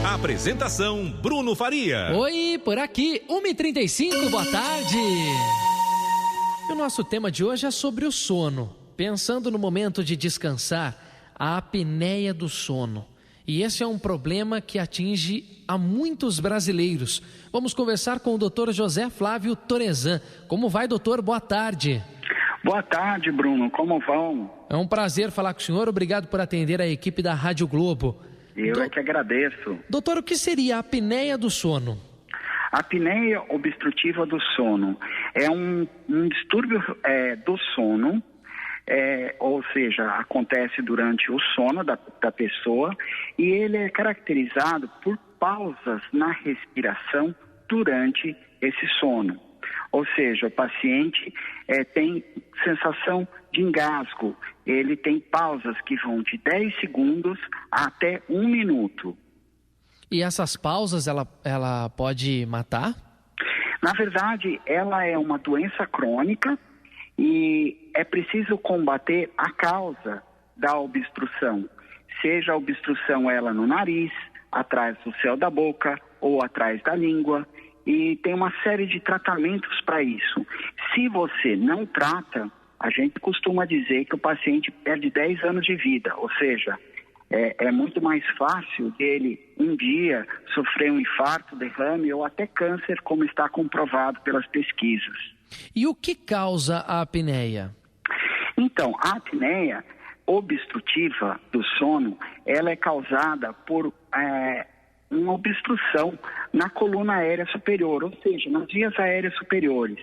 Apresentação Bruno Faria. Oi, por aqui, 1h35, boa tarde. E o nosso tema de hoje é sobre o sono. Pensando no momento de descansar, a apneia do sono. E esse é um problema que atinge a muitos brasileiros. Vamos conversar com o Dr. José Flávio Torezan. Como vai, doutor? Boa tarde. Boa tarde, Bruno. Como vão? É um prazer falar com o senhor. Obrigado por atender a equipe da Rádio Globo. Eu é que agradeço. Doutor, o que seria a apneia do sono? A apneia obstrutiva do sono é um distúrbio do sono, ou seja, acontece durante o sono da pessoa e ele é caracterizado por pausas na respiração durante esse sono. Ou seja, o paciente tem sensação de engasgo, ele tem pausas que vão de 10 segundos até 1 minuto. E essas pausas, ela pode matar? Na verdade, ela é uma doença crônica e é preciso combater a causa da obstrução. Seja a obstrução ela no nariz, atrás do céu da boca ou atrás da língua. E tem uma série de tratamentos para isso. Se você não trata, a gente costuma dizer que o paciente perde 10 anos de vida, ou seja, é muito mais fácil dele um dia sofrer um infarto, derrame ou até câncer, como está comprovado pelas pesquisas. E o que causa a apneia? Então, a apneia obstrutiva do sono, ela é causada por uma obstrução na coluna aérea superior, ou seja, nas vias aéreas superiores.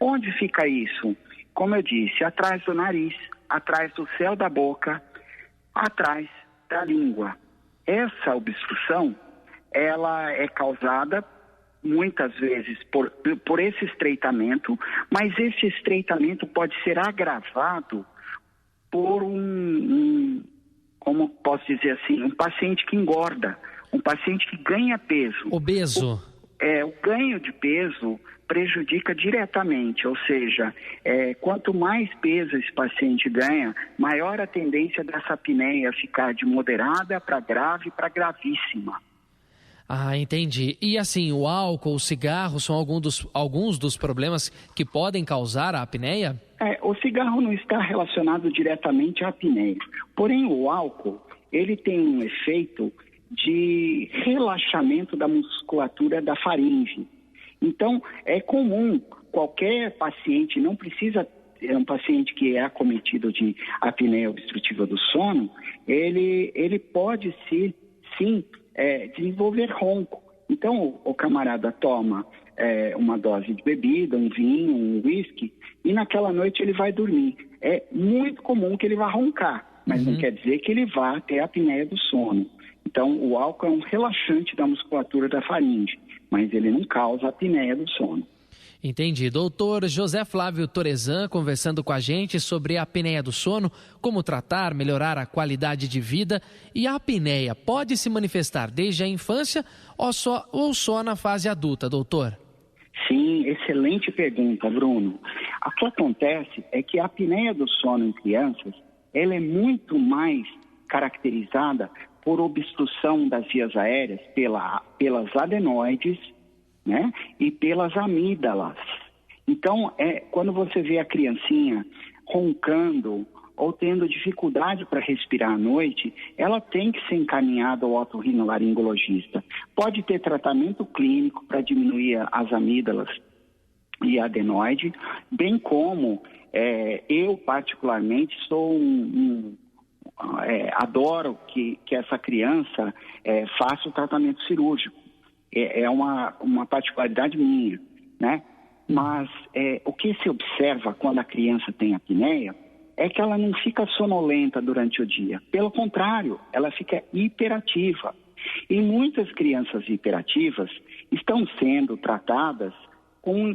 Onde fica isso? Como eu disse, atrás do nariz, atrás do céu da boca, atrás da língua. Essa obstrução, ela é causada muitas vezes por esse estreitamento, mas esse estreitamento pode ser agravado por como posso dizer assim, um paciente que engorda, um paciente que ganha peso. Obeso. O ganho de peso prejudica diretamente, ou seja, quanto mais peso esse paciente ganha, maior a tendência dessa apneia ficar de moderada para grave para gravíssima. Ah, entendi. E assim, o álcool, o cigarro são alguns dos problemas que podem causar a apneia? O cigarro não está relacionado diretamente à apneia, porém o álcool, ele tem um efeito de relaxamento da musculatura da faringe. Então, é comum, qualquer paciente, não precisa ser um paciente que é acometido de apneia obstrutiva do sono, ele pode sim desenvolver ronco. Então, o camarada toma uma dose de bebida, um vinho, um whisky, e naquela noite ele vai dormir. É muito comum que ele vá roncar, mas não quer dizer que ele vá ter apneia do sono. Então, o álcool é um relaxante da musculatura da faringe, mas ele não causa apneia do sono. Entendi. Doutor José Flávio Torezan conversando com a gente sobre a apneia do sono, como tratar, melhorar a qualidade de vida. E a apneia pode se manifestar desde a infância ou só na fase adulta, doutor? Sim, excelente pergunta, Bruno. O que acontece é que a apneia do sono em crianças, ela é muito mais caracterizada por obstrução das vias aéreas pelas adenoides, né, e pelas amígdalas. Então, quando você vê a criancinha roncando ou tendo dificuldade para respirar à noite, ela tem que ser encaminhada ao otorrinolaringologista. Pode ter tratamento clínico para diminuir as amígdalas e a adenoide, bem como eu particularmente sou adoro que essa criança faça o tratamento cirúrgico. É uma particularidade minha, né? Mas o que se observa quando a criança tem apneia é que ela não fica sonolenta durante o dia. Pelo contrário, ela fica hiperativa. E muitas crianças hiperativas estão sendo tratadas com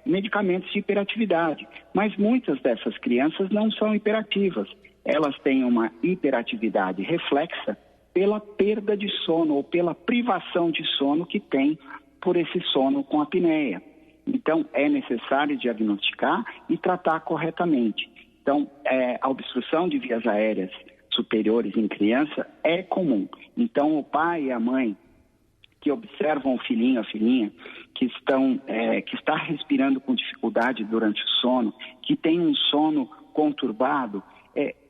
medicamentos de hiperatividade. Mas muitas dessas crianças não são hiperativas. Elas têm uma hiperatividade reflexa pela perda de sono ou pela privação de sono que tem por esse sono com apneia. Então, é necessário diagnosticar e tratar corretamente. Então, a obstrução de vias aéreas superiores em criança é comum. Então, o pai e a mãe que observam o filhinho, a filhinha, que está respirando com dificuldade durante o sono, que tem um sono conturbado,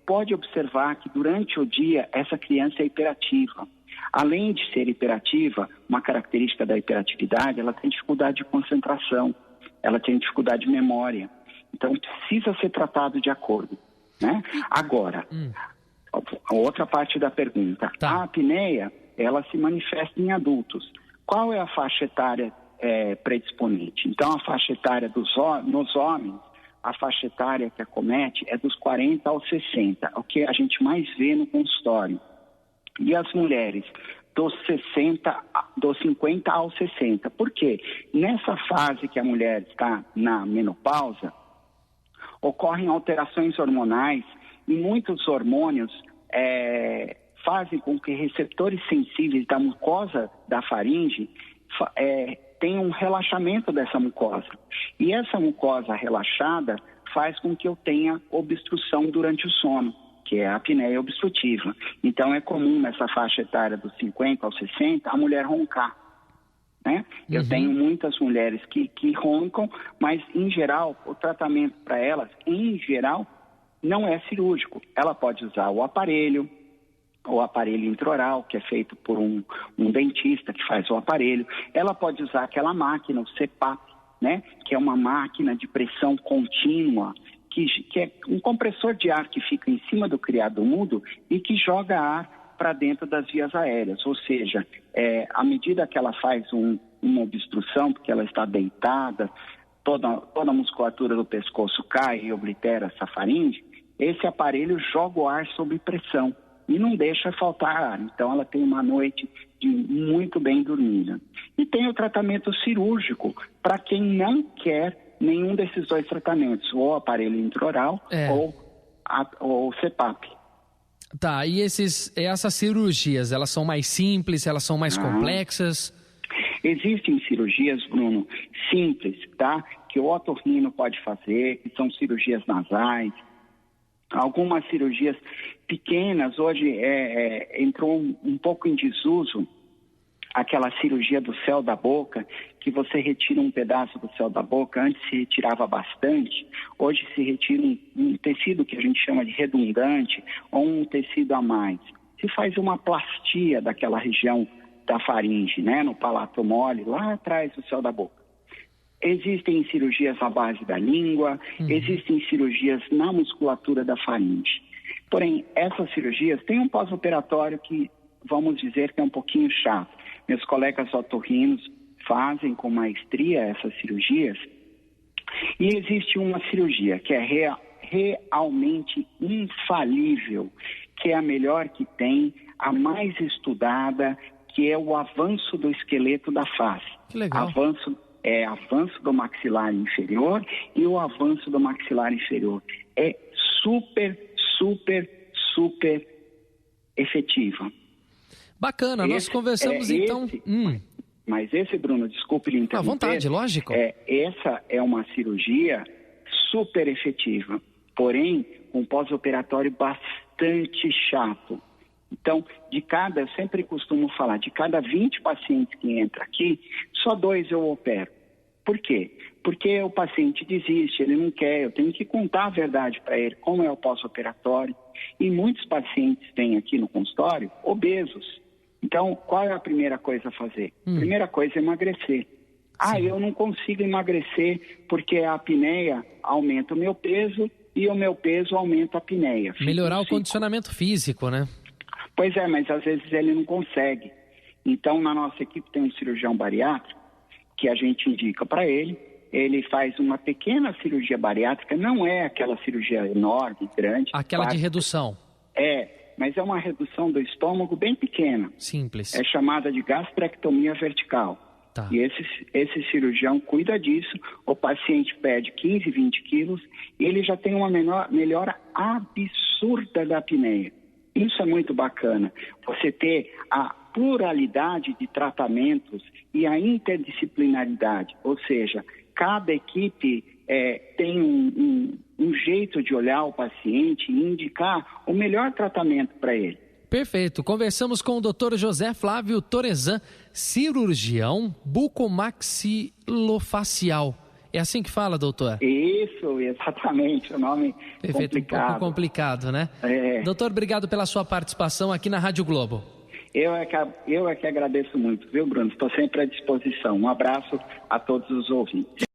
pode observar que durante o dia essa criança é hiperativa. Além de ser hiperativa, uma característica da hiperatividade, ela tem dificuldade de concentração, ela tem dificuldade de memória. Então, precisa ser tratado de acordo, né? Agora, a outra parte da pergunta. Tá. A apneia, ela se manifesta em adultos. Qual é a faixa etária predisponente? Então, a faixa etária nos homens, a faixa etária que acomete é dos 40 aos 60, o que a gente mais vê no consultório. E as mulheres, dos 50 aos 60. Por quê? Nessa fase que a mulher está na menopausa, ocorrem alterações hormonais e muitos hormônios fazem com que receptores sensíveis da mucosa da faringe tenham um relaxamento dessa mucosa. E essa mucosa relaxada faz com que eu tenha obstrução durante o sono, que é a apneia obstrutiva. Então, é comum nessa faixa etária dos 50 aos 60 a mulher roncar, né? Eu tenho muitas mulheres que roncam, mas, em geral, o tratamento para elas, em geral, não é cirúrgico. Ela pode usar o aparelho intraoral, que é feito por um dentista que faz o aparelho. Ela pode usar aquela máquina, o CPAP, né? Que é uma máquina de pressão contínua, que é um compressor de ar que fica em cima do criado mudo e que joga ar para dentro das vias aéreas. Ou seja, à medida que ela faz uma obstrução, porque ela está deitada, toda a musculatura do pescoço cai e oblitera essa faringe, esse aparelho joga o ar sob pressão e não deixa faltar ar. Então, ela tem uma noite muito bem dormida. E tem o tratamento cirúrgico para quem não quer nenhum desses dois tratamentos, ou aparelho intraoral ou CPAP. Tá, e essas cirurgias, elas são mais simples, elas são mais complexas? Existem cirurgias, Bruno, simples, tá? Que o otorrino pode fazer, que são cirurgias nasais. Algumas cirurgias pequenas, hoje entrou um pouco em desuso aquela cirurgia do céu da boca, que você retira um pedaço do céu da boca. Antes se retirava bastante, hoje se retira um tecido que a gente chama de redundante ou um tecido a mais. Se faz uma plastia daquela região da faringe, né, no palato mole, lá atrás do céu da boca. Existem cirurgias à base da língua, existem cirurgias na musculatura da faringe. Porém, essas cirurgias têm um pós-operatório que, vamos dizer, que é um pouquinho chato. Meus colegas otorrinos fazem com maestria essas cirurgias. E existe uma cirurgia que é realmente infalível, que é a melhor que tem, a mais estudada, que é o avanço do esqueleto da face. Que legal. Avanço do maxilar inferior e o avanço do maxilar inferior. É super, super, super efetiva. Bacana, nós conversamos então... Mas esse, Bruno, desculpe lhe interromper. À vontade, lógico. Essa é uma cirurgia super efetiva, porém, um pós-operatório bastante chato. Então, eu sempre costumo falar, de cada 20 pacientes que entram aqui, só 2 eu opero. Por quê? Porque o paciente desiste, ele não quer, eu tenho que contar a verdade para ele, como é o pós-operatório. E muitos pacientes vêm aqui no consultório obesos. Então, qual é a primeira coisa a fazer? Primeira coisa é emagrecer. Eu não consigo emagrecer porque a apneia aumenta o meu peso e o meu peso aumenta a apneia. Melhorar o condicionamento físico, né? Pois é, mas às vezes ele não consegue. Então, na nossa equipe tem um cirurgião bariátrico que a gente indica para ele. Ele faz uma pequena cirurgia bariátrica, não é aquela cirurgia enorme, grande. Aquela de redução. Mas é uma redução do estômago bem pequena. Simples. É chamada de gastrectomia vertical. Tá. E esse cirurgião cuida disso. O paciente perde 15, 20 quilos e ele já tem uma melhora absurda da apneia. Isso é muito bacana. Você ter a pluralidade de tratamentos e a interdisciplinaridade. Ou seja, cada equipe tem um jeito de olhar o paciente e indicar o melhor tratamento para ele. Perfeito. Conversamos com o Dr. José Flávio Torezan, cirurgião bucomaxilofacial. É assim que fala, doutor? Isso, exatamente. O nome perfeito, complicado. Um pouco complicado, né? Doutor, obrigado pela sua participação aqui na Rádio Globo. Eu é que agradeço muito, viu, Bruno? Estou sempre à disposição. Um abraço a todos os ouvintes.